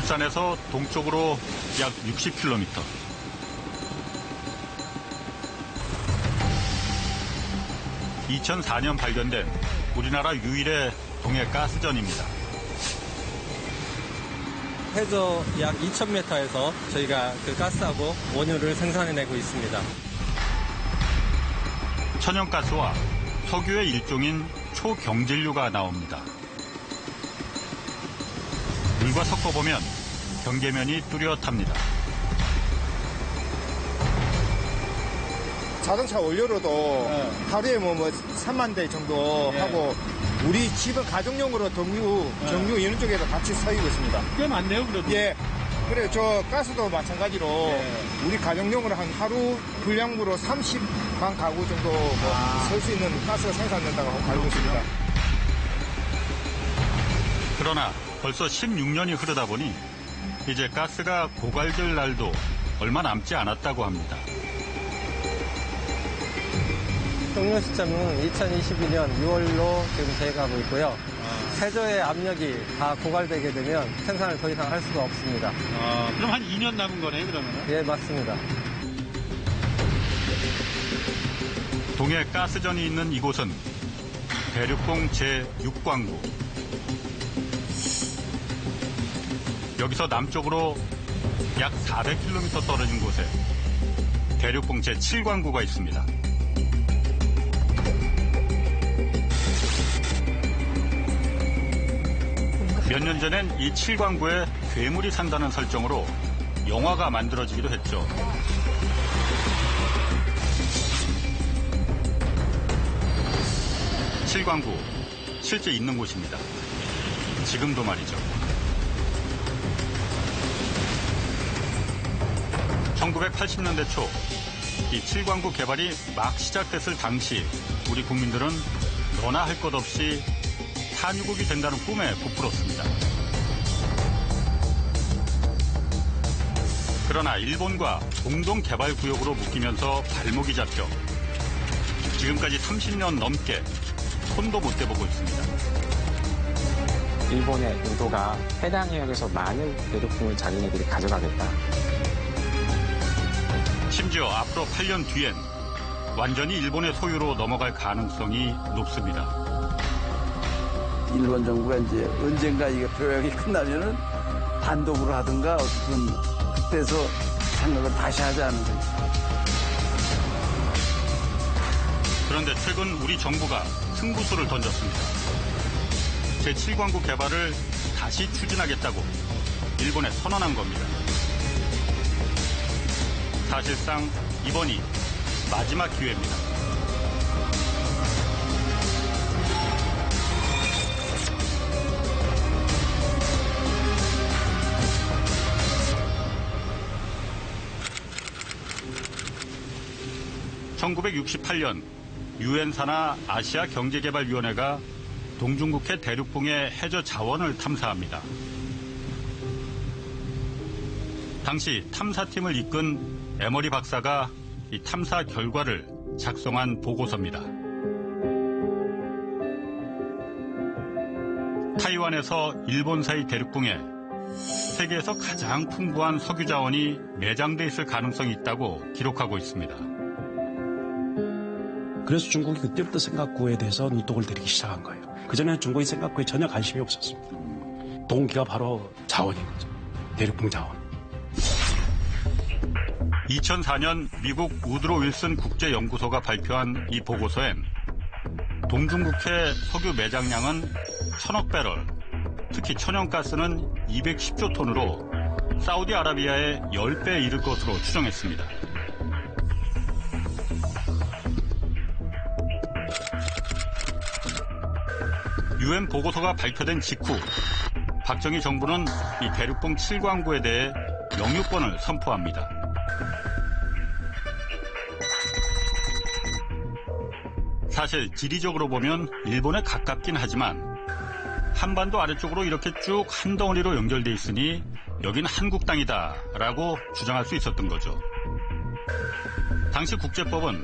울산에서 동쪽으로 약 60km. (2004년) 발견된 우리나라 유일의 동해 가스전입니다. 해저 약 2,000m에서 저희가 그 가스하고 원유를 생산해내고 있습니다. 천연가스와 석유의 일종인 초경질류가 나옵니다. 물과 섞어보면 경계면이 뚜렷합니다. 자동차 원료로도 하루에 뭐 3만 대 정도 하고 우리 집은 가정용으로 정유 이런 쪽에도 같이 쓰이고 있습니다. 꽤 많네요, 그래도. 예. 그래 저 가스도 마찬가지로 우리 가정용으로 한 하루 분량으로 30만 가구 정도 쓸 수 있는 가스가 생산된다고 알고 있습니다. 그러나 벌써 16년이 흐르다 보니 이제 가스가 고갈될 날도 얼마 남지 않았다고 합니다. 종료 시점은 2022년 6월로 지금 계획하고 있고요. 해저의 압력이 다 고갈되게 되면 생산을 더 이상 할 수가 없습니다. 그럼 한 2년 남은 거네요, 그러면? 예, 맞습니다. 동해 가스전이 있는 이곳은 대륙봉 제6광구. 여기서 남쪽으로 약 400km 떨어진 곳에 대륙봉 제7광구가 있습니다. 몇 년 전엔 이 7광구에 괴물이 산다는 설정으로 영화가 만들어지기도 했죠. 칠광구, 실제 있는 곳입니다. 지금도 말이죠. 1980년대 초, 이 7광구 개발이 막 시작됐을 당시 우리 국민들은 너나 할 것 없이 산유국이 된다는 꿈에 부풀었습니다. 그러나 일본과 공동 개발 구역으로 묶이면서 발목이 잡혀 지금까지 30년 넘게 손도 못 대보고 있습니다. 일본의 의도가 해당 해역에서 많은 대륙붕을 자기네들이 가져가겠다. 심지어 앞으로 8년 뒤엔 완전히 일본의 소유로 넘어갈 가능성이 높습니다. 일본 정부가 이제 언젠가 이게 표약이 끝나면은 단독으로 하든가 어쨌든 그때서 생각을 다시 하자는 거죠. 그런데 최근 우리 정부가 승부수를 던졌습니다. 제7광구 개발을 다시 추진하겠다고 일본에 선언한 겁니다. 사실상 이번이 마지막 기회입니다. (1968년) 유엔 산하 아시아 경제개발위원회가 동중국해 대륙붕의 해저 자원을 탐사합니다. 당시 탐사팀을 이끈 에머리 박사가 이 탐사 결과를 작성한 보고서입니다. 타이완에서 일본 사이 대륙붕에 세계에서 가장 풍부한 석유 자원이 매장돼 있을 가능성이 있다고 기록하고 있습니다. 그래서 중국이 그때부터 생각구에 대해서 눈독을 들이기 시작한 거예요. 그전에는 중국이 생각구에 전혀 관심이 없었습니다. 동기가 바로 자원인 거죠. 대륙붕 자원. 2004년 미국 우드로 윌슨 국제연구소가 발표한 이 보고서엔 동중국해 석유 매장량은 1,000억 배럴, 특히 천연가스는 210조 톤으로 사우디아라비아의 10배에 이를 것으로 추정했습니다. 유엔 보고서가 발표된 직후 박정희 정부는 이 대륙붕 7광구에 대해 영유권을 선포합니다. 사실 지리적으로 보면 일본에 가깝긴 하지만 한반도 아래쪽으로 이렇게 쭉 한 덩어리로 연결돼 있으니 여긴 한국 땅이다라고 주장할 수 있었던 거죠. 당시 국제법은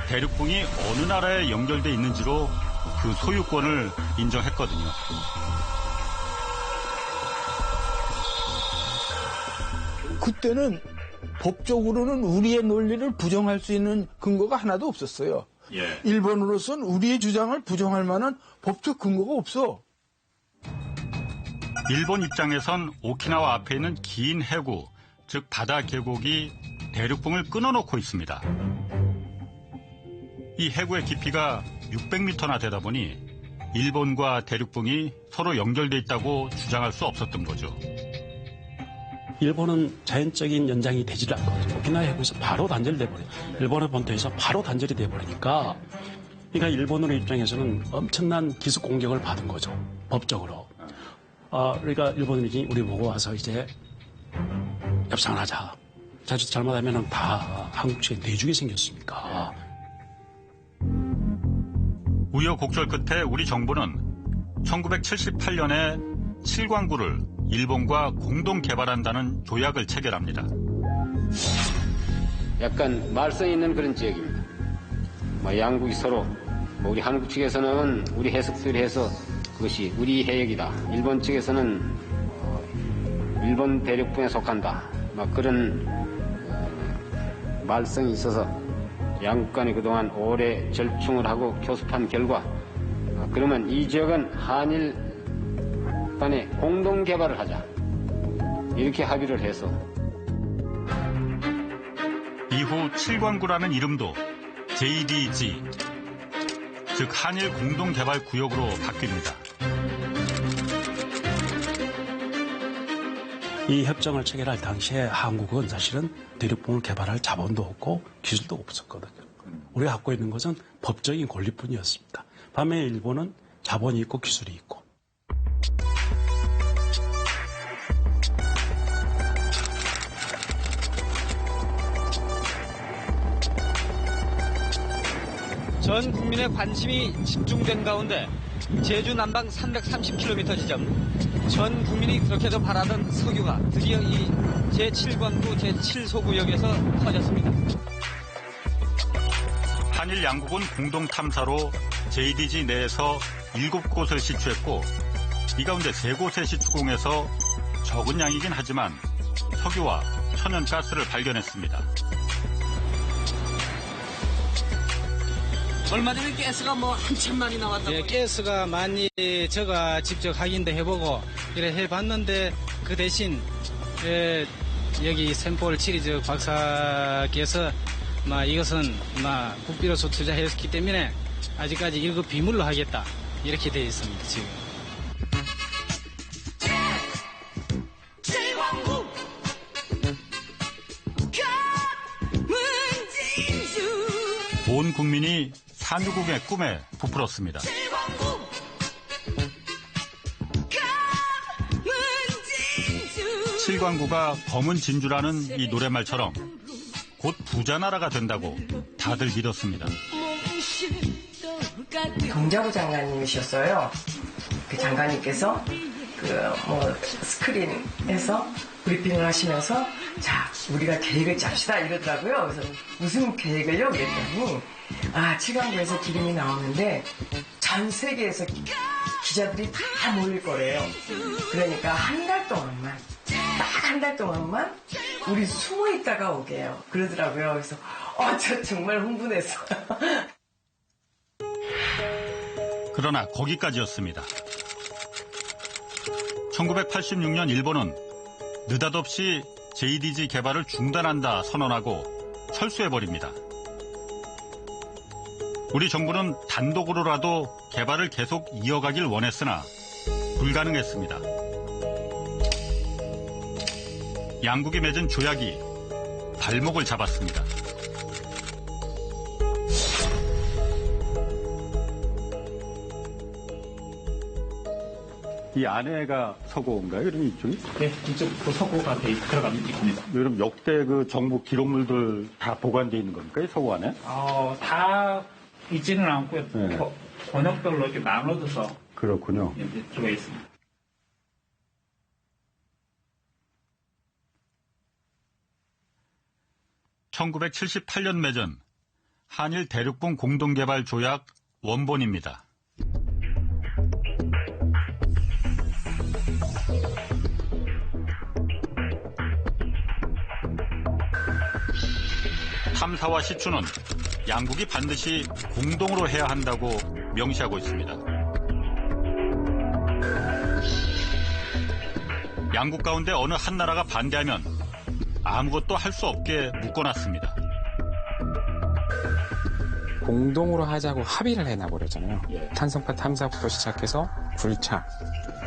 대륙붕이 어느 나라에 연결돼 있는지로 그 소유권을 인정했거든요. 그때는 법적으로는 우리의 논리를 부정할 수 있는 근거가 하나도 없었어요. 예. 일본으로서는 우리의 주장을 부정할 만한 법적 근거가 없어. 일본 입장에선 오키나와 앞에 있는 긴 해구, 즉 바다 계곡이 대륙붕을 끊어놓고 있습니다. 이 해구의 깊이가 600m나 되다 보니 일본과 대륙붕이 서로 연결돼 있다고 주장할 수 없었던 거죠. 일본은 자연적인 연장이 되지를 않거든요. 오키나와 해구에서 바로 단절돼 버려요. 일본의 본토에서 바로 단절이 돼 버리니까, 그러니까 일본의 입장에서는 엄청난 기습 공격을 받은 거죠. 법적으로. 그러니까 일본이 우리 보고 와서 이제 협상을 하자. 잘못하면 다 한국 측에 내주게 생겼으니까. 우여곡절 끝에 우리 정부는 1978년에 칠광구를 일본과 공동 개발한다는 조약을 체결합니다. 약간 말썽 있는 그런 지역입니다. 양국이 서로, 우리 한국 측에서는 우리 해석들이 해서 그것이 우리 해역이다. 일본 측에서는 일본 대륙붕에 속한다. 그런 말썽이 있어서 양국 간이 그동안 오래 절충을 하고 교섭한 결과, 그러면 이 지역은 한일 간에 공동 개발을 하자. 이렇게 합의를 해서 이후 칠광구라는 이름도 JDG, 즉 한일 공동 개발 구역으로 바뀝니다. 이 협정을 체결할 당시에 한국은 사실은 대륙붕을 개발할 자본도 없고 기술도 없었거든요. 우리가 갖고 있는 것은 법적인 권리뿐이었습니다. 반면에 일본은 자본이 있고 기술이 있고. 전 국민의 관심이 집중된 가운데 제주 남방 330km 지점, 전 국민이 그렇게도 바라던 석유가 드디어 이 제7광구 제7소구역에서 터졌습니다. 한일 양국은 공동 탐사로 JDG 내에서 7곳을 시추했고, 이 가운데 3곳의 시추공에서 적은 양이긴 하지만 석유와 천연가스를 발견했습니다. 얼마 전에 가스가 한참 많이 나왔다고. 예, 가스가 많이 제가 직접 확인도 해보고 이래 해봤는데, 그 대신 여기 샘플 치리즈 박사께서 이것은 국비로서 투자했기 때문에 아직까지 1급 비밀로 하겠다, 이렇게 되어 있습니다. 지금. 온 국민이 산유국의 꿈에 부풀었습니다. 칠광구가 검은 진주라는 이 노랫말처럼 곧 부자 나라가 된다고 다들 믿었습니다. 경자부 장관님이셨어요. 그 장관님께서 스크린에서 브리핑을 하시면서, 자, 우리가 계획을 짭시다 이러더라고요. 그래서 무슨 계획을요? 그랬더니, 칠광구에서 기름이 나오는데 전 세계에서 기자들이 다 모일 거래요. 그러니까 한 달 동안만, 딱 한 달 동안만 우리 숨어 있다가 오게요. 그러더라고요. 그래서 저 정말 흥분했어요. 그러나 거기까지였습니다. 1986년 일본은 느닷없이 JDG 개발을 중단한다 선언하고 철수해버립니다. 우리 정부는 단독으로라도 개발을 계속 이어가길 원했으나 불가능했습니다. 양국이 맺은 조약이 발목을 잡았습니다. 이 안에가 서고인가요? 이런 이쪽이? 네, 이쪽 서고가 들어갑니다. 그럼 역대 그 정부 기록물들 다 보관되어 있는 겁니까? 이 서고 안에? 다 있지는 않고요. 네. 번역별로 이렇게 나눠져서 그렇군요. 이제 들어가 있습니다. (1978년) 맺은 한일 대륙붕 공동개발 조약 원본입니다. 탐사와 시추는 양국이 반드시 공동으로 해야 한다고 명시하고 있습니다. 양국 가운데 어느 한 나라가 반대하면 아무것도 할 수 없게 묶어놨습니다. 공동으로 하자고 합의를 해놔버렸잖아요. 탄성파 탐사부터 시작해서 불차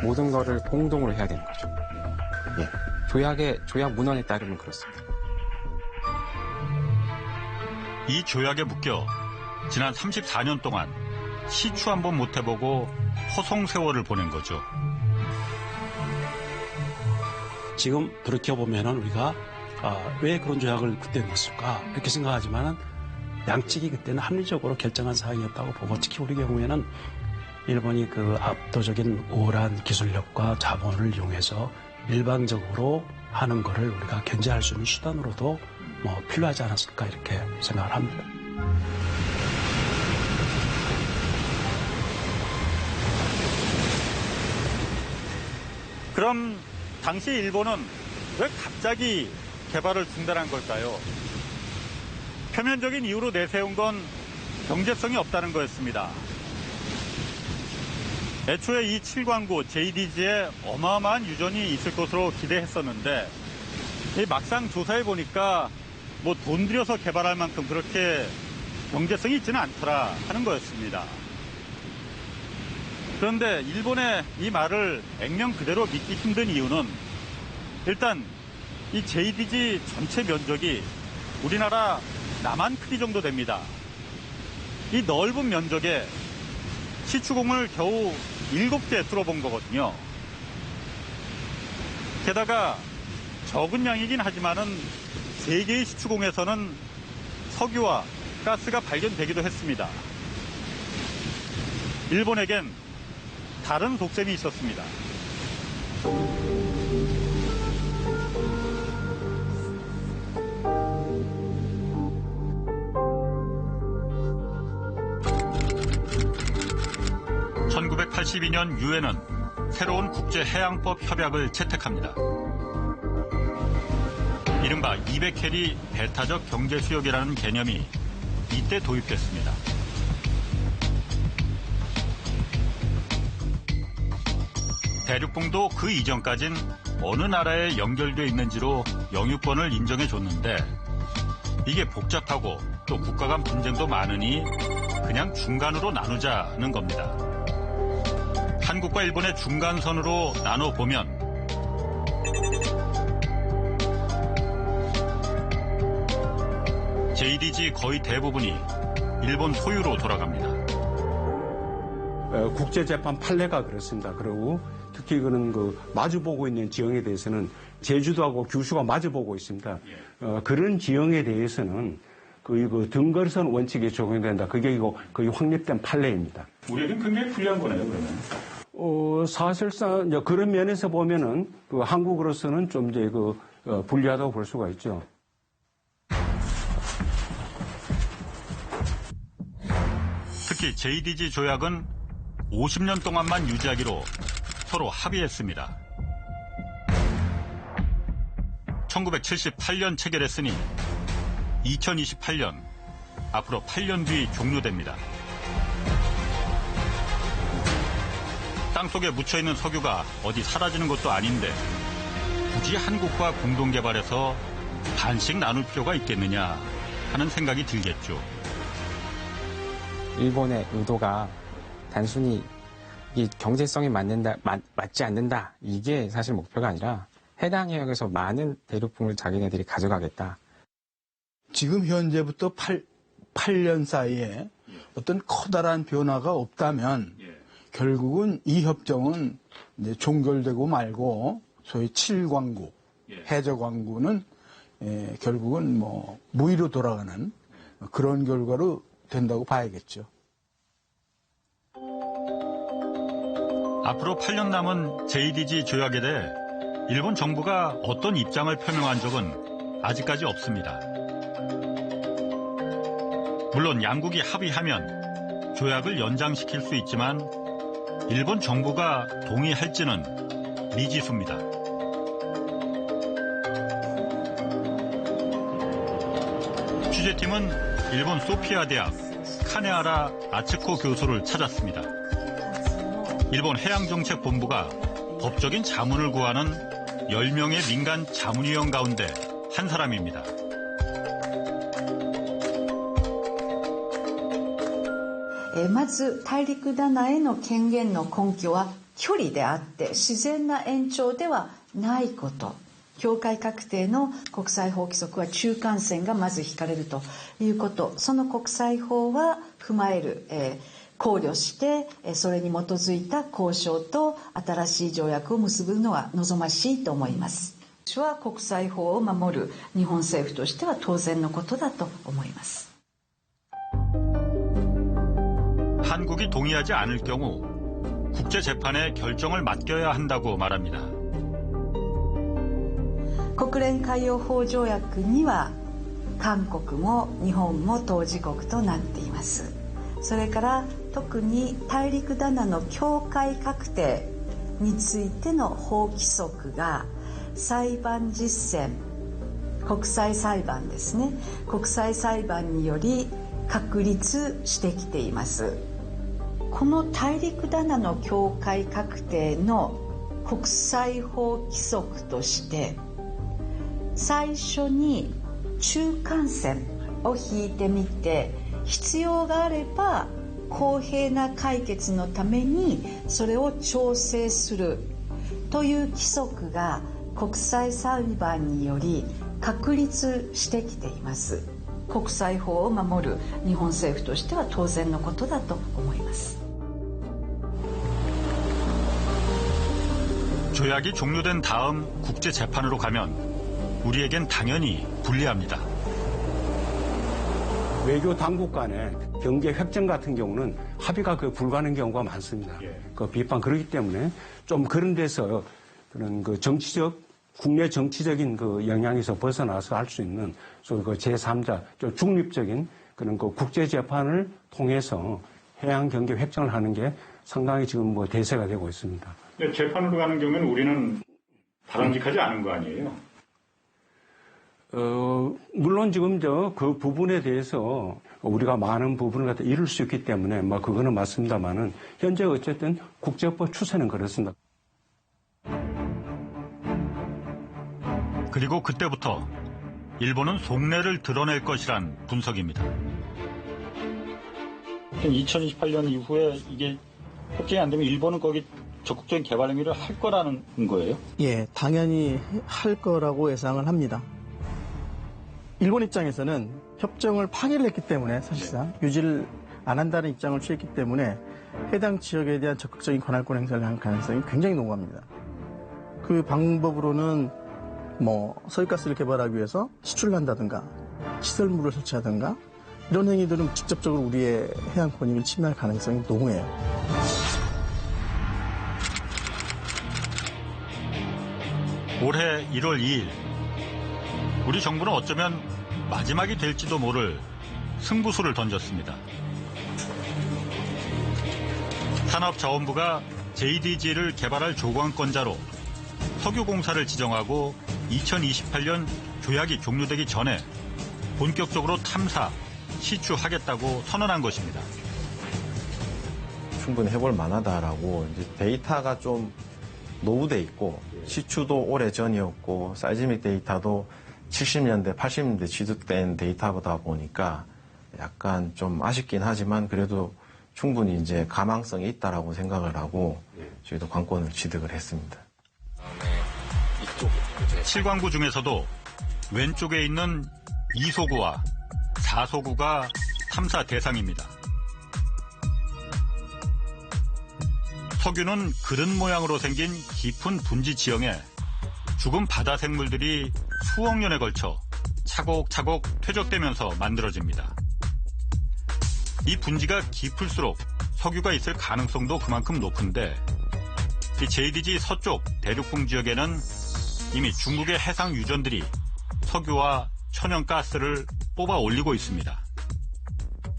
모든 거를 공동으로 해야 되는 거죠. 조약 문헌에 따르면 그렇습니다. 이 조약에 묶여 지난 34년 동안 시추 한번 못 해보고 허송세월을 보낸 거죠. 지금 돌이켜보면은 우리가 왜 그런 조약을 그때 넣었을까 이렇게 생각하지만은 양측이 그때는 합리적으로 결정한 사항이었다고 보고 특히 우리 경우에는 일본이 그 압도적인 우월한 기술력과 자본을 이용해서 일방적으로 하는 거를 우리가 견제할 수 있는 수단으로도 필요하지 않았을까 이렇게 생각을 합니다. 그럼 당시 일본은 왜 갑자기 개발을 중단한 걸까요? 표면적인 이유로 내세운 건 경제성이 없다는 거였습니다. 애초에 이 7광구 JDG에 어마어마한 유전이 있을 것으로 기대했었는데 막상 조사해 보니까 돈 들여서 개발할 만큼 그렇게 경제성이 있지는 않더라 하는 거였습니다. 그런데 일본의 이 말을 액면 그대로 믿기 힘든 이유는 일단 이 JDG 전체 면적이 우리나라 남한 크기 정도 됩니다. 이 넓은 면적에 시추공을 겨우 7개 뚫어본 거거든요. 게다가 적은 양이긴 하지만은 3개의 시추공에서는 석유와 가스가 발견되기도 했습니다. 일본에겐 다른 독점이 있었습니다. (1982년) 유엔은 새로운 국제해양법 협약을 채택합니다. 이른바 200캐리 배타적 경제수역이라는 개념이 이때 도입됐습니다. 대륙봉도 그 이전까진 어느 나라에 연결돼 있는지로 영유권을 인정해줬는데 이게 복잡하고 또 국가 간 분쟁도 많으니 그냥 중간으로 나누자는 겁니다. 한국과 일본의 중간선으로 나눠보면 JDG 거의 대부분이 일본 소유로 돌아갑니다. 국제재판 판례가 그렇습니다. 그리고 특히 그런 마주보고 있는 지형에 대해서는 제주도하고 규슈가 마주보고 있습니다. 그런 지형에 대해서는 그 등거리선 원칙이 적용된다. 그게 거의 확립된 판례입니다. 우리에겐 굉장히 불리한 거네요, 그러면. 사실상 이제 그런 면에서 보면은 한국으로서는 좀 이제 불리하다고 볼 수가 있죠. 특히 JDG 조약은 50년 동안만 유지하기로 서로 합의했습니다. 1978년 체결했으니 2028년, 앞으로 8년 뒤 종료됩니다. 땅속에 묻혀있는 석유가 어디 사라지는 것도 아닌데 굳이 한국과 공동개발해서 반씩 나눌 필요가 있겠느냐 하는 생각이 들겠죠. 일본의 의도가 단순히 이 경제성이 맞지 않는다. 이게 사실 목표가 아니라 해당 해역에서 많은 대륙붕을 자기네들이 가져가겠다. 지금 현재부터 8년 사이에 어떤 커다란 변화가 없다면 결국은 이 협정은 이제 종결되고 말고 소위 7광구, 해저광구는 결국은 무위로 돌아가는 그런 결과로 된다고 봐야겠죠. 앞으로 8년 남은 JDG 조약에 대해 일본 정부가 어떤 입장을 표명한 적은 아직까지 없습니다. 물론 양국이 합의하면 조약을 연장시킬 수 있지만 일본 정부가 동의할지는 미지수입니다. 취재팀은 일본 소피아 대학 카네하라 아츠코 교수를 찾았습니다. 일본 해양정책본부가 법적인 자문을 구하는 10명의 민간 자문위원 가운데 한 사람입니다. まず大陸棚への権限の根拠は距離であって自然な延長ではないこと。境界画定の国際法規則は中間線がまず引かれるということ。その国際法は踏まえる、考慮してそれに基づいた交渉と新しい条約を結ぶのは望ましいと思います。私は国際法を守る日本政府としては当然のことだと思います。 한국이 동의하지 않을 경우 국제재판에 결정을 맡겨야 한다고 말합니다. 国連海洋法条約には韓国も日本も当事国となっています。それから特に大陸棚の境界画定についての法規則が裁判実践、国際裁判ですね、国際裁判により確立してきています。この大陸棚の境界画定の国際法規則として最初に中間線を引いてみて必要があれば公平な解決のためにそれを調整するという規則が国際裁判により確立してきています。国際法を守る日本政府としては当然のことだと思います。 조약이 종료된 다음 국제재판으로 가면 우리에겐 당연히 불리합니다. 외교 당국 간의 경제 획정 같은 경우는 합의가 불가능한 경우가 많습니다. 그 비판 그렇기 때문에 좀 그런 데서 그런 그 정치적 국내 정치적인 그 영향에서 벗어나서 할 수 있는 소위 그 제3자 좀 중립적인 그런 그 국제 재판을 통해서 해양 경계 획정을 하는 게 상당히 지금 뭐 대세가 되고 있습니다. 재판으로 가는 경우에는 우리는 바람직하지 않은 거 아니에요? 물론 지금 그 부분에 대해서 우리가 많은 부분을 갖다 이룰 수 있기 때문에 뭐 그거는 맞습니다만은 현재 어쨌든 국제법 추세는 그렇습니다. 그리고 그때부터 일본은 속내를 드러낼 것이란 분석입니다. 2028년 이후에 이게 협정이 안 되면 일본은 거기 적극적인 개발 행위를 할 거라는 거예요? 예, 당연히 할 거라고 예상을 합니다. 일본 입장에서는 협정을 파기를 했기 때문에 사실상 유지를 안 한다는 입장을 취했기 때문에 해당 지역에 대한 적극적인 관할권 행사를 할 가능성이 굉장히 농후합니다. 그 방법으로는 뭐 석유가스를 개발하기 위해서 시출을 한다든가 시설물을 설치하든가 이런 행위들은 직접적으로 우리의 해양 권익을 침해할 가능성이 농후해요. 올해 1월 2일 우리 정부는 어쩌면 마지막이 될지도 모를 승부수를 던졌습니다. 산업자원부가 JDG를 개발할 조건권자로 석유공사를 지정하고 2028년 조약이 종료되기 전에 본격적으로 탐사, 시추하겠다고 선언한 것입니다. 충분히 해볼 만하다라고 이제 데이터가 좀 노후돼 있고 시추도 오래전이었고 사이즈믹 데이터도 70년대, 80년대 취득된 데이터보다 보니까 약간 좀 아쉽긴 하지만 그래도 충분히 이제 가망성이 있다라고 생각을 하고 저희도 관건을 취득을 했습니다. 7광구 중에서도 왼쪽에 있는 2소구와 4소구가 탐사 대상입니다. 석유는 그릇 모양으로 생긴 깊은 분지 지형에 죽은 바다 생물들이 수억 년에 걸쳐 차곡차곡 퇴적되면서 만들어집니다. 이 분지가 깊을수록 석유가 있을 가능성도 그만큼 높은데 이 JDG 서쪽 대륙붕 지역에는 이미 중국의 해상 유전들이 석유와 천연가스를 뽑아 올리고 있습니다.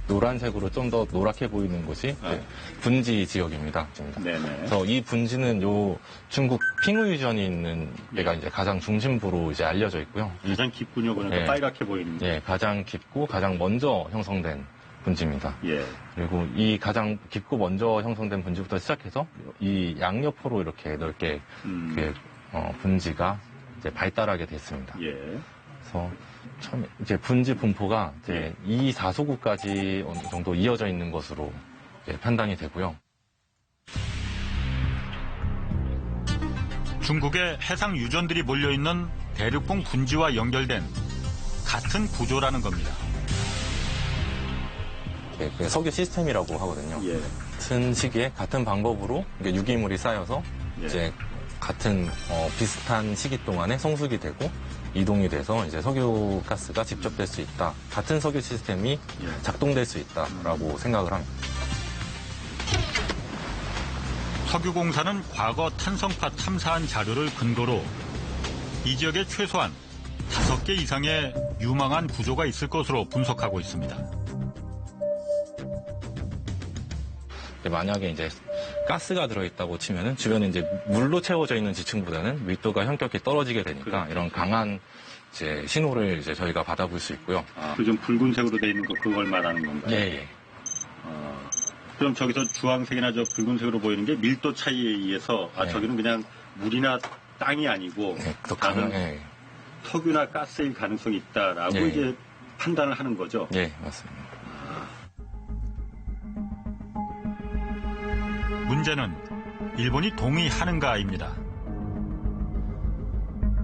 노란색으로 좀 더 노랗게 보이는 곳이 분지 지역입니다. 그래서 이 분지는 요 중국 핑우유전이 있는 데가 이제 가장 중심부로 이제 알려져 있고요. 가장 깊군요. 그러니까 빨갛게 보이는. 예, 가장 깊고 가장 먼저 형성된 분지입니다. 예. 그리고 이 가장 깊고 먼저 형성된 분지부터 시작해서 이 양옆으로 이렇게 넓게 분지가 이제 발달하게 됐습니다. 예. 그래서 처음에 이제 분지 분포가 이제 2, 4소구까지 어느 정도 이어져 있는 것으로 이제 판단이 되고요. 중국의 해상 유전들이 몰려있는 대륙봉 분지와 연결된 같은 구조라는 겁니다. 네, 그게 석유 시스템이라고 하거든요. 같은 시기에 같은 방법으로 유기물이 쌓여서 이제 같은 비슷한 시기 동안에 성숙이 되고 이동이 돼서 이제 석유 가스가 직접될 수 있다. 같은 석유 시스템이 작동될 수 있다라고 생각을 합니다. 석유공사는 과거 탄성파 탐사한 자료를 근거로 이 지역에 최소한 5개 이상의 유망한 구조가 있을 것으로 분석하고 있습니다. 만약에 이제 가스가 들어있다고 치면은 주변에 이제 물로 채워져 있는 지층보다는 밀도가 현격히 떨어지게 되니까 이런 강한 이제 신호를 이제 저희가 받아볼 수 있고요. 그 좀 붉은색으로 돼 있는 거 그걸 말하는 건가요? 예. 그럼 저기서 주황색이나 저 붉은색으로 보이는 게 밀도 차이에 의해서 저기는 그냥 물이나 땅이 아니고 다른 석유나 가스일 가능성이 있다라고 이제 판단을 하는 거죠. 예, 맞습니다. 문제는 일본이 동의하는가입니다.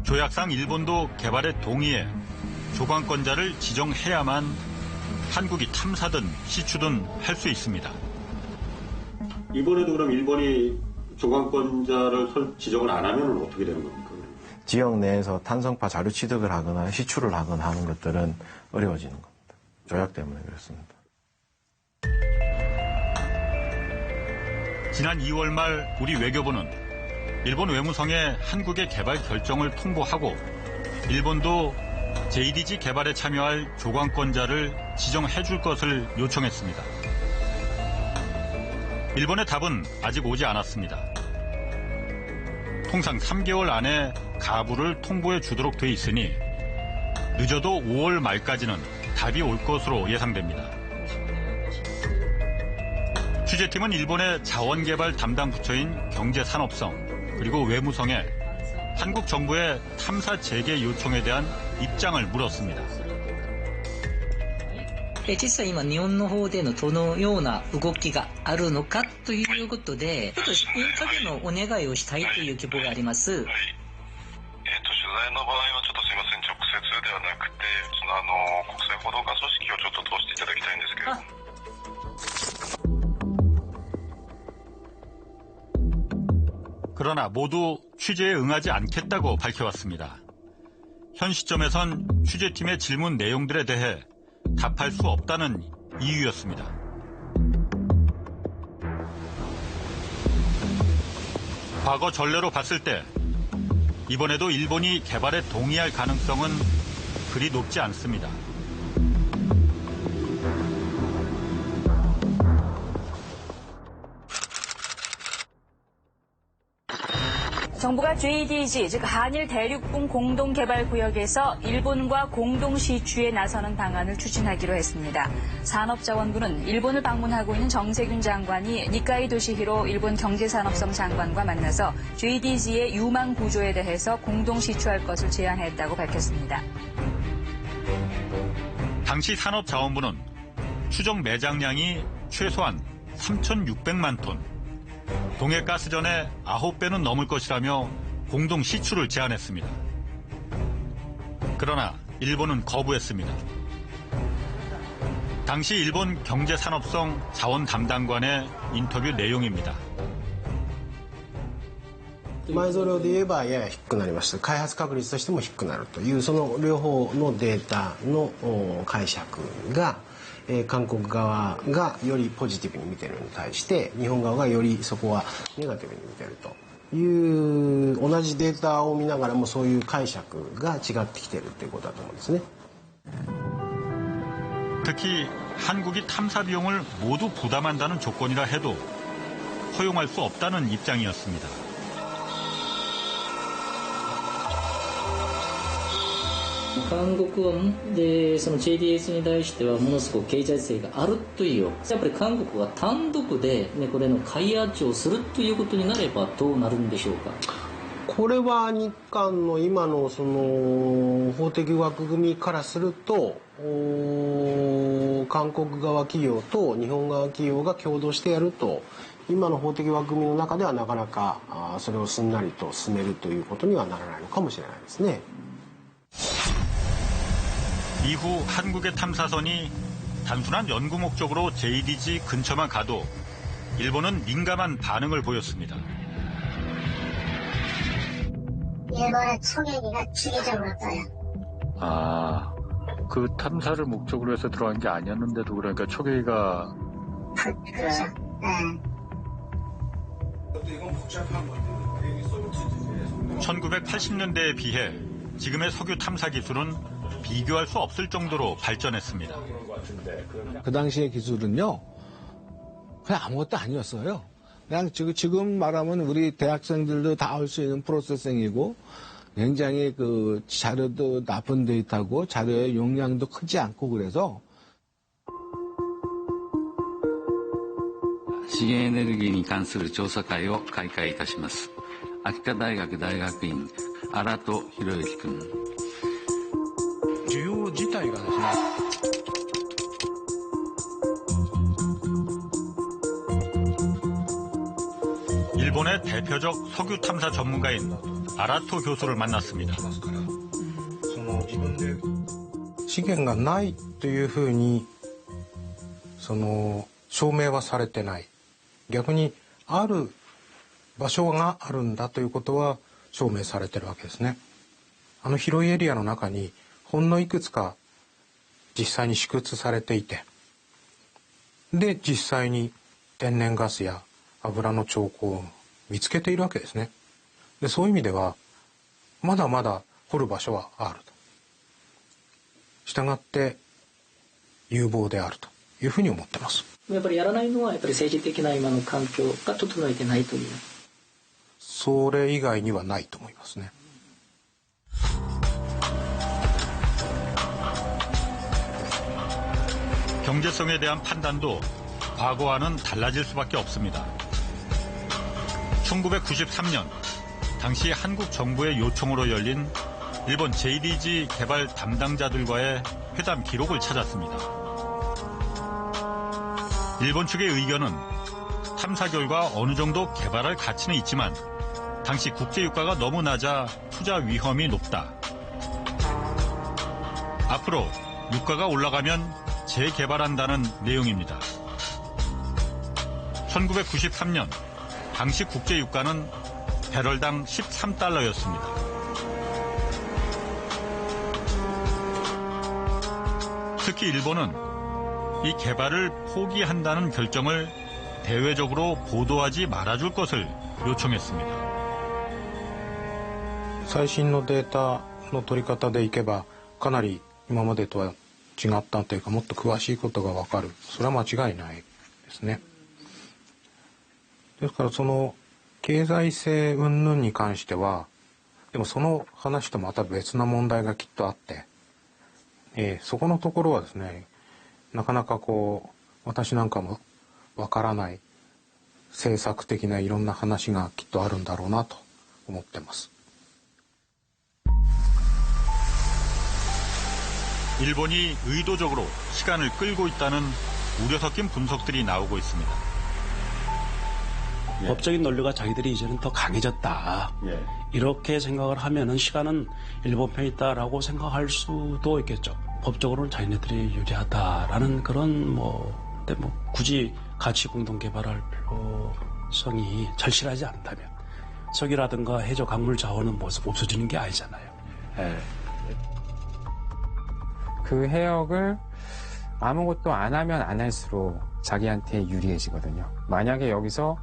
조약상 일본도 개발에 동의해 조광권자를 지정해야만 한국이 탐사든 시추든 할 수 있습니다. 이번에도 그럼 일본이 조광권자를 지정을 안 하면 어떻게 되는 겁니까? 지역 내에서 탄성파 자료 취득을 하거나 시추를 하거나 하는 것들은 어려워지는 겁니다. 조약 때문에 그렇습니다. 지난 2월 말 우리 외교부는 일본 외무성에 한국의 개발 결정을 통보하고 일본도 JDG 개발에 참여할 조광권자를 지정해 줄 것을 요청했습니다. 일본의 답은 아직 오지 않았습니다. 통상 3개월 안에 가부를 통보해 주도록 돼 있으니 늦어도 5월 말까지는 답이 올 것으로 예상됩니다. 취재팀은 일본의 자원개발 담당 부처인 경제산업성 그리고 외무성에 한국 정부의 탐사 재개 요청에 대한 입장을 물었습니다. 実際今日本の方でのどのような動きがあるのかということで、ちょっとインタビューのお願いをしたいという希望があります。取材の場合はちょっとすいません、直接ではなくて、国際報道課組織をちょっと通していただきたいんですけれども。 그러나 모두 취재에 응하지 않겠다고 밝혀왔습니다. 현 시점에선 취재팀의 질문 내용들에 대해 답할 수 없다는 이유였습니다. 과거 전례로 봤을 때 이번에도 일본이 개발에 동의할 가능성은 그리 높지 않습니다. 정부가 JDG, 즉 한일 대륙봉 공동개발구역에서 일본과 공동 시추에 나서는 방안을 추진하기로 했습니다. 산업자원부는 일본을 방문하고 있는 정세균 장관이 니카이 도시히로 일본 경제산업성 장관과 만나서 JDG의 유망 구조에 대해서 공동 시추할 것을 제안했다고 밝혔습니다. 당시 산업자원부는 추정 매장량이 최소한 3,600만 톤, 동해가스전의 9배는 넘을 것이라며 공동 시추를 제안했습니다. 그러나 일본은 거부했습니다. 당시 일본 경제산업성 자원 담당관의 인터뷰 내용입니다. 埋蔵量で言えばやや低くなります。開発確率としても低くなるというその両方のデータの解釈が韓国側がよりポジティブに見ているのに対して日本側がよりそこはネガティブに見ているという同じデータを見ながらもそういう解釈が違ってきているということだと思うんですね。 특히 한국이 탐사 비용을 모두 부담한다는 조건이라 해도 허용할 수 없다는 입장이었습니다. 한국でその JDS に対してはものすごく経済性があるという、やっぱり韓国が単独で、ね、これの開発をするということになればどうなるんでしょうか。これは日韓の今のその法的枠組みからすると、韓国側企業と日本側企業が共同してやると、今の法的枠組みの中ではなかなかそれをすんなりと進めるということにはならないのかもしれないですね。 이후 한국의 탐사선이 단순한 연구 목적으로 JDG 근처만 가도 일본은 민감한 반응을 보였습니다. 일본의 초계기가 주기적으로 떠요. 아, 그 탐사를 목적으로 해서 들어간 게 아니었는데도 그러니까 초계기가... 그렇죠. 네. 1980년대에 비해 지금의 석유 탐사 기술은 비교할 수 없을 정도로 발전했습니다. 그 당시의 기술은요, 그냥 아무것도 아니었어요. 그냥 지금 말하면 우리 대학생들도 다 할 수 있는 프로세싱이고, 굉장히 그 자료도 나쁜 데이터고, 자료의 용량도 크지 않고 그래서. 資源エネルギーに関する調査会を開会いたします。秋田大学大学院荒戸博之君。需要自体がですね。 일본의 대표적 석유 탐사 전문가인 아라토 교수를 만났습니다. 資源がないというふうに証明はされてない。逆にある場所があるんだということは証明されてるわけですね。広いエリアの中にほんのいくつか実際に試掘されていて、で実際に天然ガスや油の兆候を見つけているわけですね。でそういう意味ではまだまだ掘る場所はあると。したがって有望であるというふうに思ってます。やっぱりやらないのはやっぱり政治的な今の環境が整えてないという。それ以外にはないと思いますね。 경제성에 대한 판단도 과거와는 달라질 수밖에 없습니다. 1993년 당시 한국 정부의 요청으로 열린 일본 JDG 개발 담당자들과의 회담 기록을 찾았습니다. 일본 측의 의견은 탐사 결과 어느 정도 개발할 가치는 있지만 당시 국제유가가 너무 낮아 투자 위험이 높다. 앞으로 유가가 올라가면 재개발한다는 내용입니다. 1993년 당시 국제유가는 배럴당 13달러였습니다. 특히 일본은 이 개발을 포기한다는 결정을 대외적으로 보도하지 말아줄 것을 요청했습니다. 最新のデータの取り方でいけばかなり今までとは違ったというかもっと詳しいことが分かる。それは間違いないですね。ですからその経済性云々に関してはでもその話とまた別な問題がきっとあって、そこのところはですねなかなか私なんかも分からない政策的ないろんな話がきっとあるんだろうなと思ってます。 일본이 의도적으로 시간을 끌고 있다는 우려 섞인 분석들이 나오고 있습니다. 법적인 논리가 자기들이 이제는 더 강해졌다. 이렇게 생각을 하면은 시간은 일본 편에 있다라고 생각할 수도 있겠죠. 법적으로는 자기네들이 유리하다라는 그런 근데 굳이 가치 공동 개발할 필요성이 절실하지 않다면 석유라든가 해저 광물 자원은 없어지는 게 아니잖아요. 그 해역을 아무것도 안 하면 안 할수록 자기한테 유리해지거든요. 만약에 여기서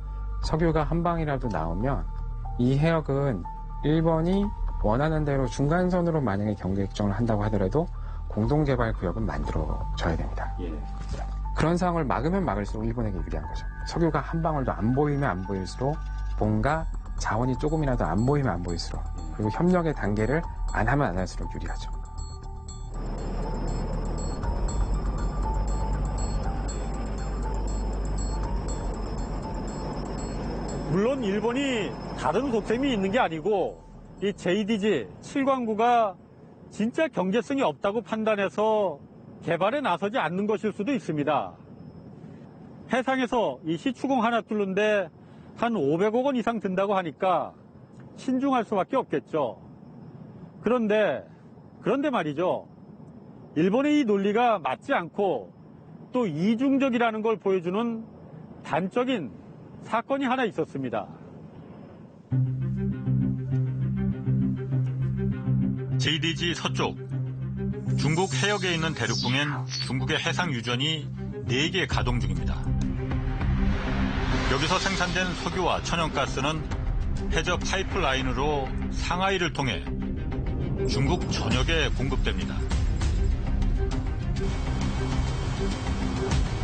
석유가 한 방이라도 나오면 이 해역은 일본이 원하는 대로 중간선으로 만약에 경계 결정을 한다고 하더라도 공동개발 구역은 만들어져야 됩니다. 그런 상황을 막으면 막을수록 일본에게 유리한 거죠. 석유가 한 방울도 안 보이면 안 보일수록, 뭔가 자원이 조금이라도 안 보이면 안 보일수록, 그리고 협력의 단계를 안 하면 안 할수록 유리하죠. 물론 일본이 다른 속셈이 있는 게 아니고 이 JDG 7광구가 진짜 경제성이 없다고 판단해서 개발에 나서지 않는 것일 수도 있습니다. 해상에서 이 시추공 하나 뚫는데 한 500억 원 이상 든다고 하니까 신중할 수밖에 없겠죠. 그런데 말이죠. 일본의 이 논리가 맞지 않고 또 이중적이라는 걸 보여주는 단적인 사건이 하나 있었습니다. JDG 서쪽, 중국 해역에 있는 대륙붕엔 중국의 해상 유전이 4개 가동 중입니다. 여기서 생산된 석유와 천연가스는 해저 파이프라인으로 상하이를 통해 중국 전역에 공급됩니다.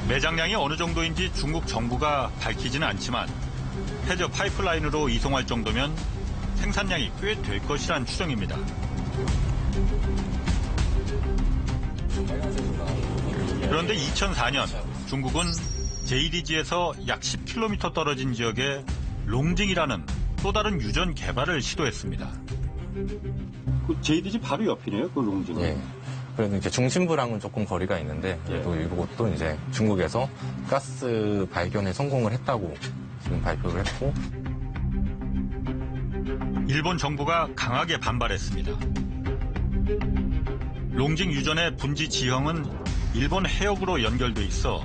매장량이 어느 정도인지 중국 정부가 밝히지는 않지만 해저 파이프라인으로 이송할 정도면 생산량이 꽤 될 것이란 추정입니다. 그런데 2004년 중국은 JDG에서 약 10km 떨어진 지역에 롱징이라는 또 다른 유전 개발을 시도했습니다. 그 JDG 바로 옆이네요, 그 롱징은. 예. 그래도 이제 중심부랑은 조금 거리가 있는데 또 이것도 이제 중국에서 가스 발견에 성공을 했다고 지금 발표를 했고, 일본 정부가 강하게 반발했습니다. 롱징 유전의 분지 지형은 일본 해역으로 연결돼 있어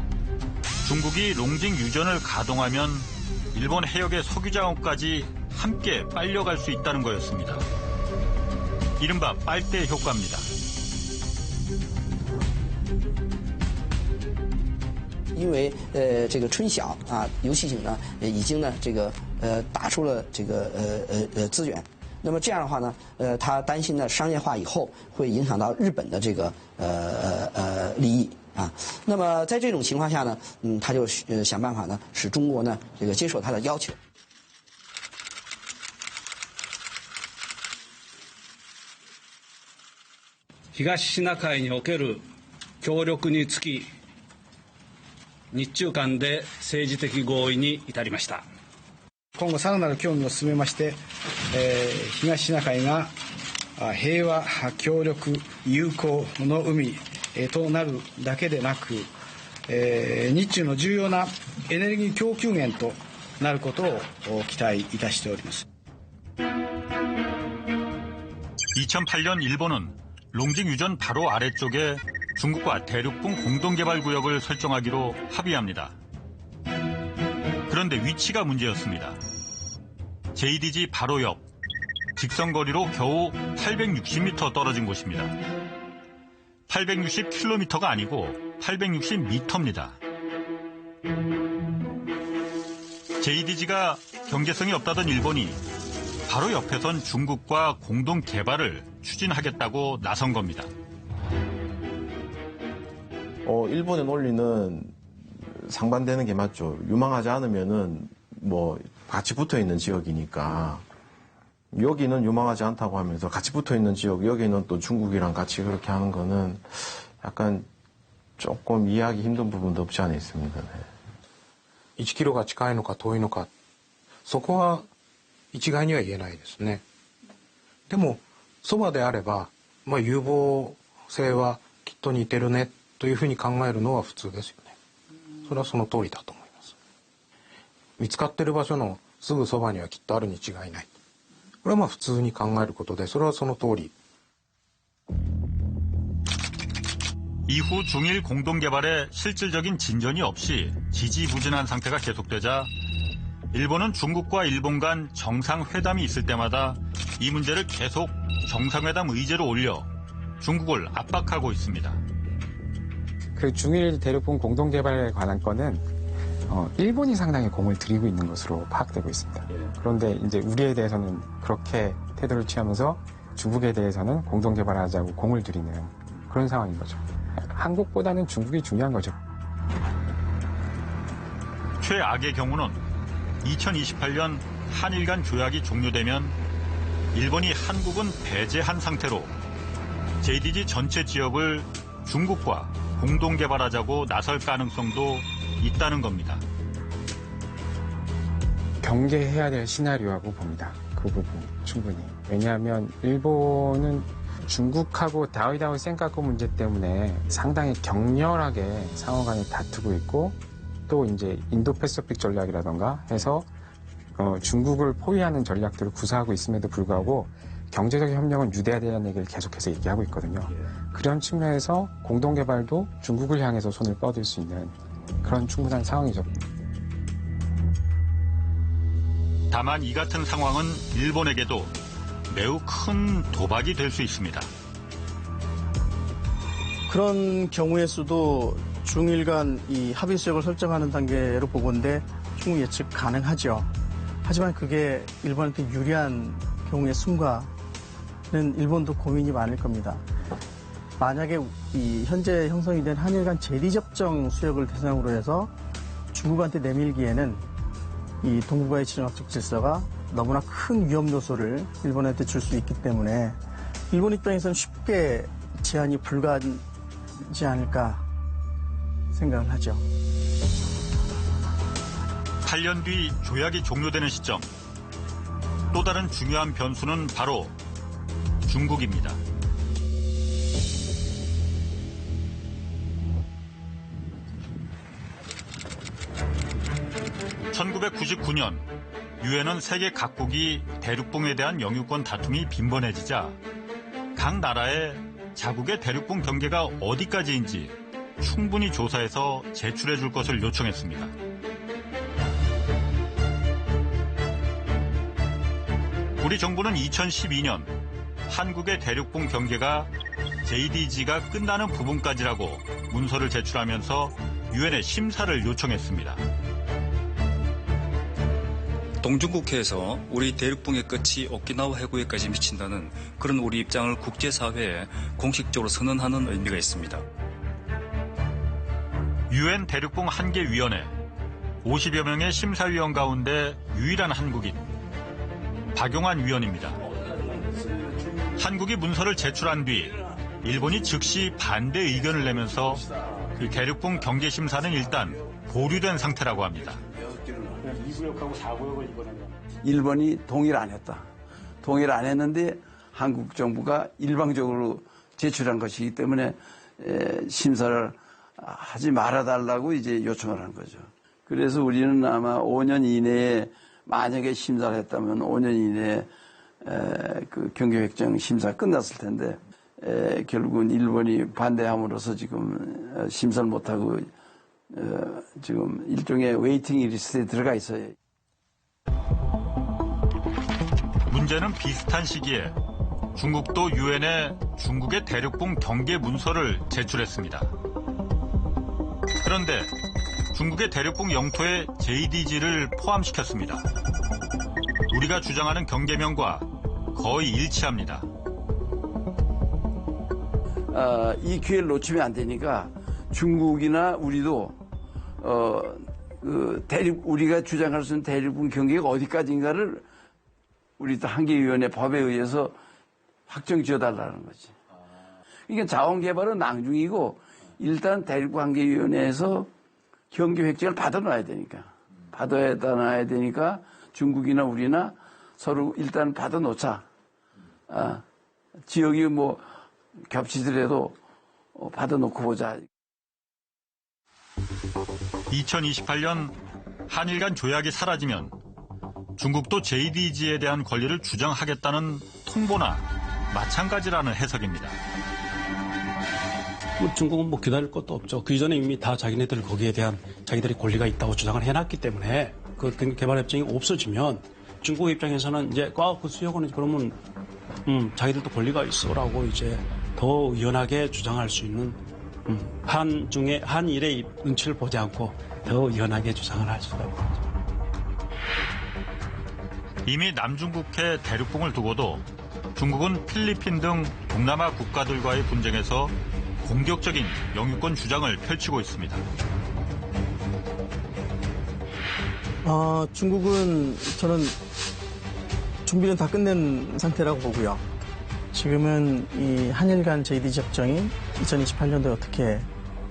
중국이 롱징 유전을 가동하면 일본 해역의 석유 자원까지 함께 빨려갈 수 있다는 거였습니다. 이른바 빨대 효과입니다. 因为这个春晓啊，游戏井呢已经呢打出了资源，那么这样的话呢，他担心呢商业化以后会影响到日本的利益啊。那么在这种情况下呢，他就想办法呢使中国呢接受他的要求。東シナ海における協力につき、日中間で政治的合意に至りました。今後さらなる協議を進めまして、東シナ海が平和、協力、友好の海となるだけでなく、日中の重要なエネルギー供給源となることを期待いたしております。2008년 일본은 롱징 유전 바로 아래쪽에 중국과 대륙붕 공동개발구역을 설정하기로 합의합니다. 그런데 위치가 문제였습니다. JDG 바로 옆, 직선거리로 겨우 860m 떨어진 곳입니다. 860km가 아니고 860m입니다. JDG가 경제성이 없다던 일본이 바로 옆에선 중국과 공동개발을 추진하겠다고 나선 겁니다. 일본의 논리는 상반되는 게 맞죠. 유망하지 않으면은 뭐 같이 붙어 있는 지역이니까 여기는 유망하지 않다고 하면서 같이 붙어 있는 지역, 여기는 또 중국이랑 같이 그렇게 하는 거는 약간 조금 이해하기 힘든 부분도 없지 않아 있습니다. 네. 1kmが近いのか遠いのか、そこは一概には言えないですね。でもそばであれば、有望性はきっと似てるねというふうに考えるのは普通ですよね。それはその通りだと思います。見つかってる場所のすぐそばにはきっとあるに違いない。これは普通に考えることで、それはその通り。 이후 중일 공동개발에 실질적인 진전이 없이 지지부진한 상태가 계속되자 일본은 중국과 일본 간 정상회담이 있을 때마다 이 문제를 계속 정상회담 의제로 올려 중국을 압박하고 있습니다. 그 중일 대륙붕 공동개발에 관한 건은 일본이 상당히 공을 들이고 있는 것으로 파악되고 있습니다. 그런데 이제 우리에 대해서는 그렇게 태도를 취하면서 중국에 대해서는 공동개발하자고 공을 들이는 그런 상황인 거죠. 한국보다는 중국이 중요한 거죠. 최악의 경우는 2028년 한일 간 조약이 종료되면 일본이 한국은 배제한 상태로 JDG 전체 지역을 중국과 공동 개발하자고 나설 가능성도 있다는 겁니다. 경계해야 될 시나리오라고 봅니다. 그 부분 충분히. 왜냐하면 일본은 중국하고 다오이다오 센카쿠 문제 때문에 상당히 격렬하게 상호 간에 다투고 있고 또 이제 인도 패시픽 전략이라던가 해서 중국을 포위하는 전략들을 구사하고 있음에도 불구하고 경제적 협력은 유대해야 되는 얘기를 계속해서 얘기하고 있거든요. 그런 측면에서 공동개발도 중국을 향해서 손을 뻗을 수 있는 그런 충분한 상황이죠. 다만 이 같은 상황은 일본에게도 매우 큰 도박이 될 수 있습니다. 그런 경우의 수도 중일 간 이 합의 수역을 설정하는 단계로 보건대 충분히 예측 가능하죠. 하지만 그게 일본한테 유리한 경우의 수가는 일본도 고민이 많을 겁니다. 만약에 이 현재 형성이 된 한일 간 제리접정 수역을 대상으로 해서 중국한테 내밀기에는 이 동북아의 지정학적 질서가 너무나 큰 위험 요소를 일본한테 줄 수 있기 때문에 일본 입장에서는 쉽게 제한이 불가하지 않을까 생각을 하죠. 8년 뒤 조약이 종료되는 시점, 또 다른 중요한 변수는 바로 중국입니다. (1999년) 유엔은 세계 각국이 대륙봉에 대한 영유권 다툼이 빈번해지자 각 나라의 자국의 대륙봉 경계가 어디까지인지 충분히 조사해서 제출해 줄 것을 요청했습니다. 우리 정부는 2012년 한국의 대륙봉 경계가 JDG가 끝나는 부분까지라고 문서를 제출하면서 유엔에 심사를 요청했습니다. 동중국해에서 우리 대륙봉의 끝이 오키나와 해구에까지 미친다는 그런 우리 입장을 국제사회에 공식적으로 선언하는 의미가 있습니다. 유엔 대륙봉 한계위원회 50여 명의 심사위원 가운데 유일한 한국인 박용환 위원입니다. 한국이 문서를 제출한 뒤 일본이 즉시 반대 의견을 내면서 그 대륙봉 경계 심사는 일단 보류된 상태라고 합니다. 2구역하고 4구역을 이번에는 일본이 동의를 안 했다. 동의를 안 했는데 한국 정부가 일방적으로 제출한 것이기 때문에 심사를 하지 말아달라고 이제 요청을 한 거죠. 그래서 우리는 아마 5년 이내에 만약에 심사를 했다면 5년 이내에 그 경계획정 심사 끝났을 텐데 결국은 일본이 반대함으로써 지금 심사를 못하고 지금 일종의 웨이팅 리스트에 들어가 있어요. 문제는 비슷한 시기에 중국도 유엔에 중국의 대륙봉 경계 문서를 제출했습니다. 그런데 중국의 대륙봉 영토에 JDG를 포함시켰습니다. 우리가 주장하는 경계명과 거의 일치합니다. 이 기회를 놓치면 안 되니까 중국이나 우리도 우리가 주장할 수 있는 대륙봉 경계가 어디까지인가를 우리 한계위원회 법에 의해서 확정 지어달라는 거지. 그러니까 자원개발은 낭중이고 일단 대륙봉 한계위원회에서 경계 획정을 받아놔야 되니까. 받아놔야 되니까 중국이나 우리나 서로 일단 받아놓자. 지역이 뭐 겹치더라도 받아놓고 보자. 2028년 한일 간 조약이 사라지면 중국도 JDG에 대한 권리를 주장하겠다는 통보나 마찬가지라는 해석입니다. 중국은 뭐 기다릴 것도 없죠. 그 이전에 이미 다 자기네들 거기에 대한 자기들이 권리가 있다고 주장을 해놨기 때문에 그 개발협정이 없어지면 중국 입장에서는 이제 그 수역은 그러면 자기들도 권리가 있어라고 이제 더 유연하게 주장할 수 있는 한일의 눈치를 보지 않고 더 유연하게 주장을 할 수가 있죠. 이미 남중국해 대륙봉을 두고도 중국은 필리핀 등 동남아 국가들과의 분쟁에서 공격적인 영유권 주장을 펼치고 있습니다. 중국은 저는 준비는 다 끝낸 상태라고 보고요. 지금은 이 한일 간 JDG 협정이 2028년도에 어떻게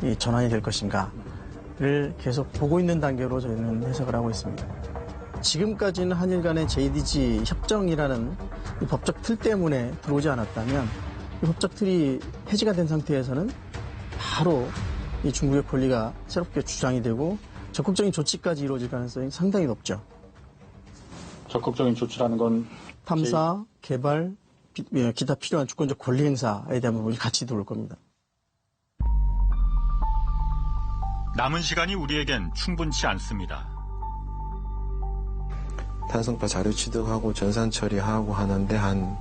이 전환이 될 것인가를 계속 보고 있는 단계로 저희는 해석을 하고 있습니다. 지금까지는 한일 간의 JDG 협정이라는 이 법적 틀 때문에 들어오지 않았다면 이 법적 틀이 해지가 된 상태에서는 바로 이 중국의 권리가 새롭게 주장이 되고 적극적인 조치까지 이루어질 가능성이 상당히 높죠. 적극적인 조치라는 건 탐사, 개발, 기타 필요한 주권적 권리 행사에 대한 부분이 같이 들어올 겁니다. 남은 시간이 우리에겐 충분치 않습니다. 탄성파 자료 취득하고 전산 처리하고 하는데 한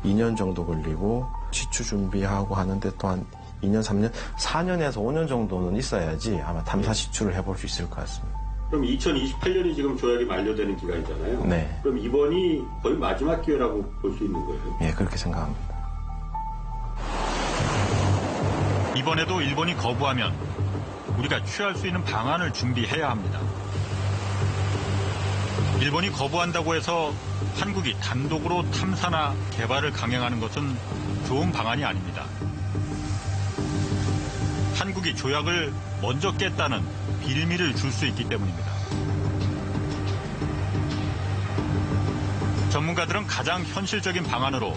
2년 정도 걸리고 시추 준비하고 하는데 또 한 2년, 3년, 4년에서 5년 정도는 있어야지 아마 탐사 시추를 해볼 수 있을 것 같습니다. 그럼 2028년이 지금 조약이 만료되는 기간이잖아요. 네. 그럼 이번이 거의 마지막 기회라고 볼 수 있는 거예요? 네, 그렇게 생각합니다. 이번에도 일본이 거부하면 우리가 취할 수 있는 방안을 준비해야 합니다. 일본이 거부한다고 해서 한국이 단독으로 탐사나 개발을 강행하는 것은 좋은 방안이 아닙니다. 한국이 조약을 먼저 깼다는 빌미를 줄 수 있기 때문입니다. 전문가들은 가장 현실적인 방안으로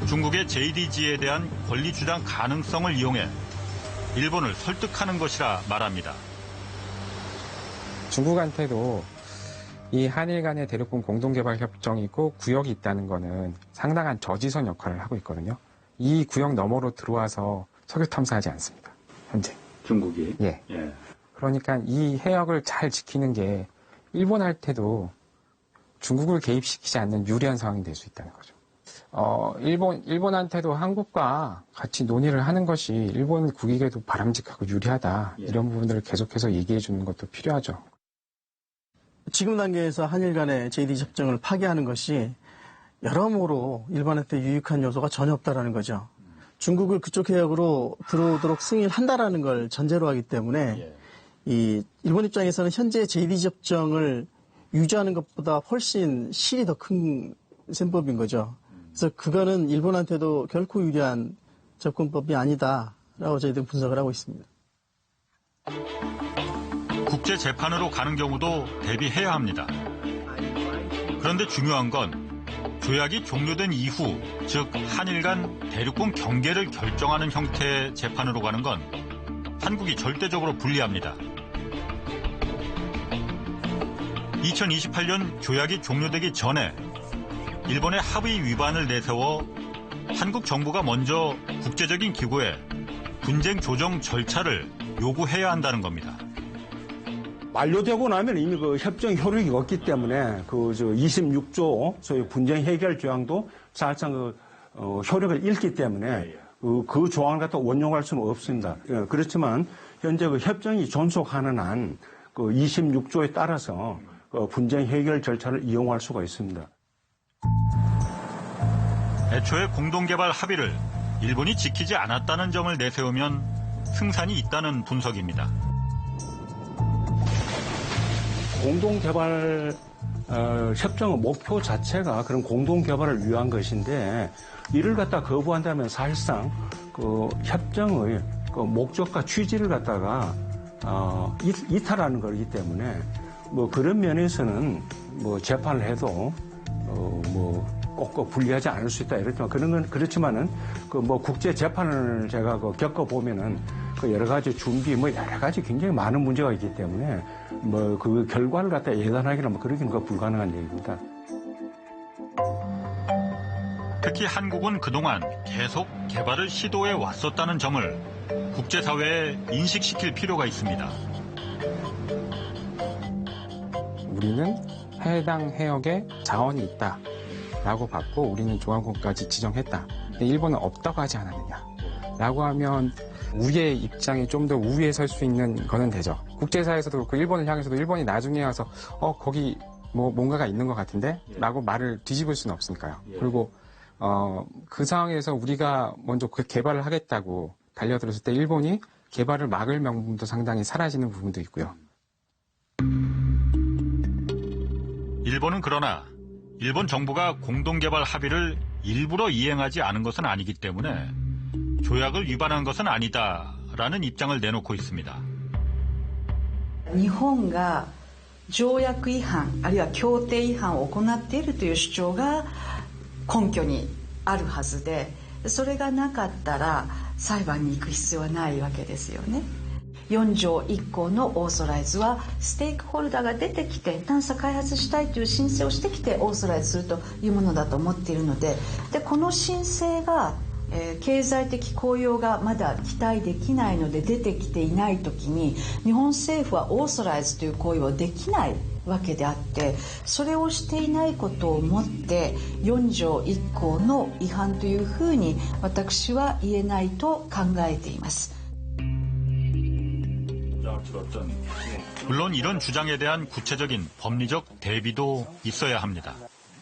중국의 JDG에 대한 권리 주장 가능성을 이용해 일본을 설득하는 것이라 말합니다. 중국한테도 이 한일 간의 대륙분 공동개발 협정이고 구역이 있다는 거는 상당한 저지선 역할을 하고 있거든요. 이 구역 너머로 들어와서 석유 탐사하지 않습니다. 현재. 중국이? 예. 그러니까 이 해역을 잘 지키는 게 일본한테도 중국을 개입시키지 않는 유리한 상황이 될 수 있다는 거죠. 일본한테도 한국과 같이 논의를 하는 것이 일본 국익에도 바람직하고 유리하다. 이런 부분들을 계속해서 얘기해 주는 것도 필요하죠. 지금 단계에서 한일 간의 JDG 협정을 파기하는 것이 여러모로 일본한테 유익한 요소가 전혀 없다라는 거죠. 중국을 그쪽 해역으로 들어오도록 승인한다라는 걸 전제로 하기 때문에 이 일본 입장에서는 현재 JDG 협정을 유지하는 것보다 훨씬 실이 더 큰 셈법인 거죠. 그래서 그거는 일본한테도 결코 유리한 접근법이 아니다라고 저희들은 분석을 하고 있습니다. 국제 재판으로 가는 경우도 대비해야 합니다. 그런데 중요한 건 조약이 종료된 이후, 즉 한일 간 대륙권 경계를 결정하는 형태의 재판으로 가는 건 한국이 절대적으로 불리합니다. 2028년 조약이 종료되기 전에 일본의 합의 위반을 내세워 한국 정부가 먼저 국제적인 기구에 분쟁 조정 절차를 요구해야 한다는 겁니다. 만료되고 나면 이미 그 협정 효력이 없기 때문에 그 26조 소위 분쟁 해결 조항도 사실상 효력을 잃기 때문에 그 조항을 갖다 원용할 수는 없습니다. 그렇지만 현재 그 협정이 존속하는 한 그 26조에 따라서 분쟁 해결 절차를 이용할 수가 있습니다. 애초에 공동개발 합의를 일본이 지키지 않았다는 점을 내세우면 승산이 있다는 분석입니다. 공동개발 협정의 목표 자체가 그런 공동개발을 위한 것인데 이를 갖다 거부한다면 사실상 그 협정의 그 목적과 취지를 갖다가 이탈하는 거기 때문에 뭐 그런 면에서는 뭐 재판을 해도 꼭 불리하지 않을 수 있다 이렇지만 그런 건 그렇지만은 그 뭐 국제 재판을 제가 겪어 보면은 그 여러 가지 준비 여러 가지 굉장히 많은 문제가 있기 때문에 뭐 그 결과를 갖다 예단하기는 뭐 그러기는 불가능한 얘기입니다. 특히 한국은 그동안 계속 개발을 시도해 왔었다는 점을 국제사회에 인식시킬 필요가 있습니다. 우리는 해당 해역에 자원이 있다라고 봤고 우리는 조항권까지 지정했다. 근데 일본은 없다고 하지 않았느냐라고 하면 우리의 입장이 좀 더 우위에 설 수 있는 거는 되죠. 국제사회에서도 그렇고 일본을 향해서도 일본이 나중에 와서 거기 뭐 뭔가가 있는 것 같은데? 라고 말을 뒤집을 수는 없으니까요. 그리고 그 상황에서 우리가 먼저 그 개발을 하겠다고 달려들었을 때 일본이 개발을 막을 명분도 상당히 사라지는 부분도 있고요. 일본은 그러나 일본 정부가 공동개발 합의를 일부러 이행하지 않은 것은 아니기 때문에 조약을 위반한 것은 아니다라는 입장을 내놓고 있습니다. 日本が条約違反あるいは協定違反を行っているという主張が根拠にあるはずで、それがなかったら裁判に行く必要はないわけですよね。4条1項のオーソライズはステークホルダーが出てきて探査開発したいという申請をしてきてオーソライズするというものだと思っているので、この申請が経済的効用がまだ期待できないので出てきていないときに日本政府はオーソライズという行為をできないわけであって、それをしていないことをもって4条1項の違反というふうに私は言えないと考えています。 물론 이런 주장에 대한 구체적인 법리적 대비도 있어야 합니다.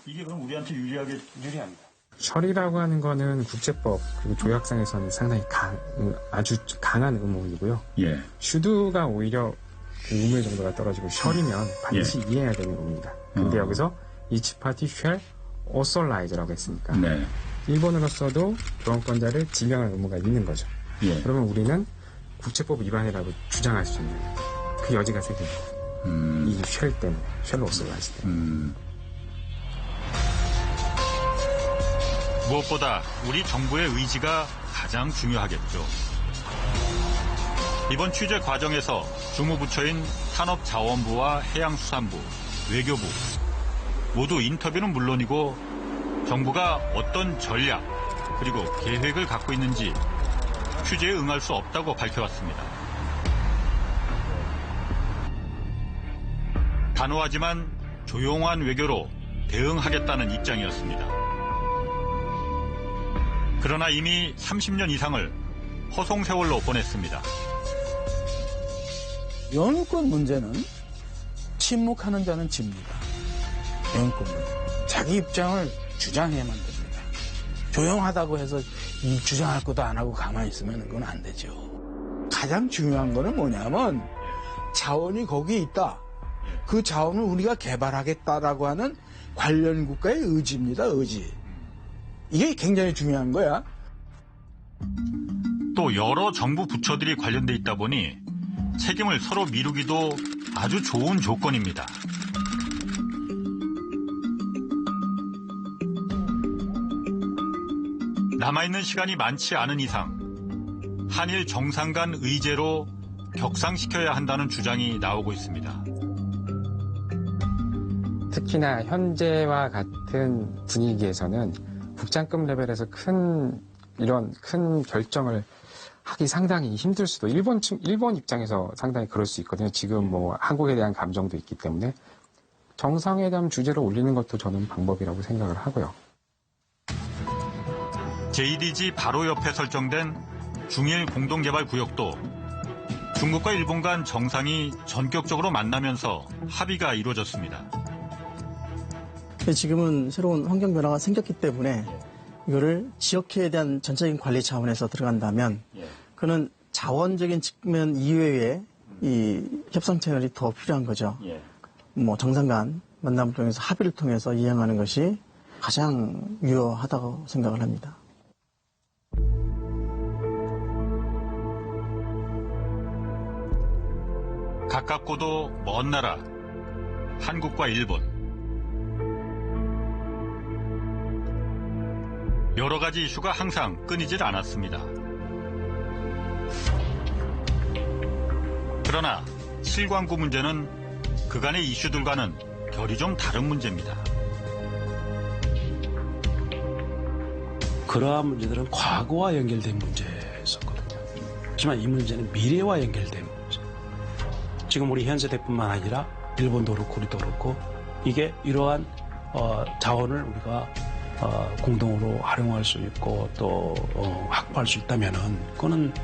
이게 그럼 우리한테 유리합니다. 철이라고 하는 거는 국제법 그리고 조약상에서는 상당히 아주 강한 의무이고요. 예. 슈드가 오히려 그 의무의 정도가 떨어지고 셜이면 반드시 이해해야 되는 의무입니다. 근데 여기서 each party shall authorize라고 했으니까 네. 일본으로서도 교환권자를 지명할 의무가 있는 거죠. 예. 그러면 우리는 국제법 위반이라고 주장할 수 있는 그 여지가 생깁니다. 이 쉘 때문에, 쉘 authorize 때문에. 무엇보다 우리 정부의 의지가 가장 중요하겠죠. 이번 취재 과정에서 주무부처인 산업자원부와 해양수산부, 외교부 모두 인터뷰는 물론이고 정부가 어떤 전략 그리고 계획을 갖고 있는지 취재에 응할 수 없다고 밝혀왔습니다. 단호하지만 조용한 외교로 대응하겠다는 입장이었습니다. 그러나 이미 30년 이상을 허송세월로 보냈습니다. 영유권 문제는 침묵하는 자는 집니다. 영유권 문제. 자기 입장을 주장해야만 됩니다. 조용하다고 해서 이 주장할 것도 안 하고 가만히 있으면 그건 안 되죠. 가장 중요한 거는 뭐냐면 자원이 거기에 있다. 그 자원을 우리가 개발하겠다라고 하는 관련 국가의 의지입니다. 의지. 이게 굉장히 중요한 거야. 또 여러 정부 부처들이 관련돼 있다 보니 책임을 서로 미루기도 아주 좋은 조건입니다. 남아있는 시간이 많지 않은 이상 한일 정상 간 의제로 격상시켜야 한다는 주장이 나오고 있습니다. 특히나 현재와 같은 분위기에서는 국장급 레벨에서 이런 큰 결정을 하기 상당히 힘들 수도, 일본 입장에서 상당히 그럴 수 있거든요. 지금 뭐 한국에 대한 감정도 있기 때문에 정상회담 주제로 올리는 것도 저는 방법이라고 생각을 하고요. JDG 바로 옆에 설정된 중일 공동개발 구역도 중국과 일본 간 정상이 전격적으로 만나면서 합의가 이루어졌습니다. 지금은 새로운 환경 변화가 생겼기 때문에 이거를 지역회에 대한 전체적인 관리 차원에서 들어간다면 그는 자원적인 측면 이외에 이 협상 채널이 더 필요한 거죠. 뭐 정상 간 만남을 통해서 합의를 통해서 이행하는 것이 가장 유효하다고 생각을 합니다. 가깝고도 먼 나라 한국과 일본. 여러 가지 이슈가 항상 끊이질 않았습니다. 그러나 실광구 문제는 그간의 이슈들과는 결이 좀 다른 문제입니다. 그러한 문제들은 과거와 연결된 문제였었거든요. 하지만 이 문제는 미래와 연결된 문제. 지금 우리 현 세대뿐만 아니라 일본도 그렇고 우리도 그렇고 이게 이러한 자원을 우리가 공동으로 활용할 수 있고 또 확보할 수 있다면은 그거는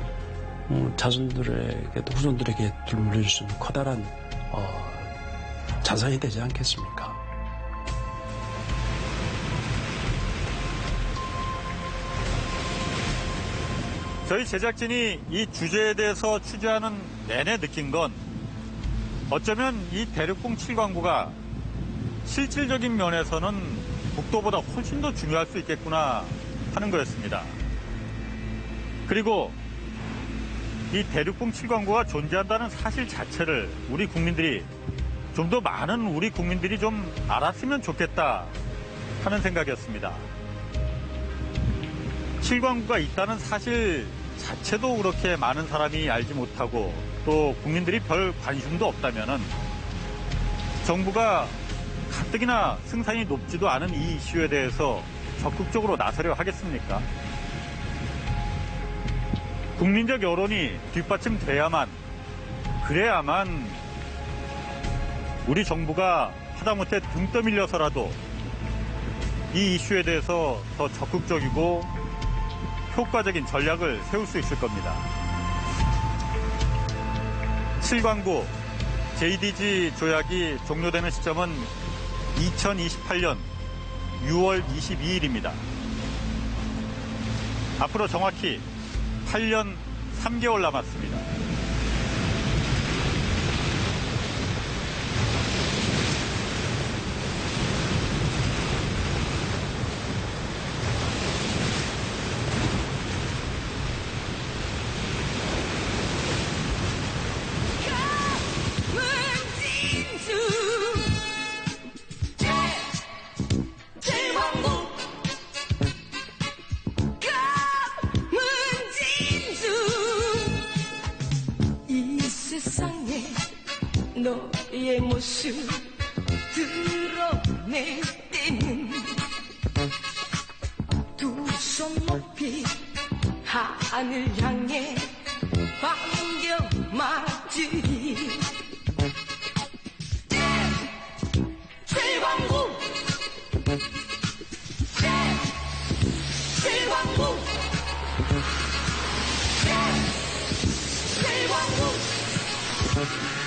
자손들에게 또 후손들에게 물려줄 수 있는 커다란 자산이 되지 않겠습니까? 저희 제작진이 이 주제에 대해서 취재하는 내내 느낀 건 어쩌면 이 대륙공 7광구가 실질적인 면에서는 북도보다 훨씬 더 중요할 수 있겠구나 하는 거였습니다. 그리고 이 대륙공 7광구가 존재한다는 사실 자체를 우리 국민들이 좀 더 많은 우리 국민들이 좀 알았으면 좋겠다 하는 생각이었습니다. 7광구가 있다는 사실 자체도 그렇게 많은 사람이 알지 못하고 또 국민들이 별 관심도 없다면은 정부가 가뜩이나 승산이 높지도 않은 이 이슈에 대해서 적극적으로 나서려 하겠습니까? 국민적 여론이 뒷받침돼야만, 그래야만 우리 정부가 하다못해 등 떠밀려서라도 이 이슈에 대해서 더 적극적이고 효과적인 전략을 세울 수 있을 겁니다. 7광구 JDG 조약이 종료되는 시점은 2028년 6월 22일입니다. 앞으로 정확히 8년 3개월 남았습니다. 너의 모습 드러낼 때는 두 손 높이 하늘 향해 반겨 맞으리. 최광구 최광구 최광구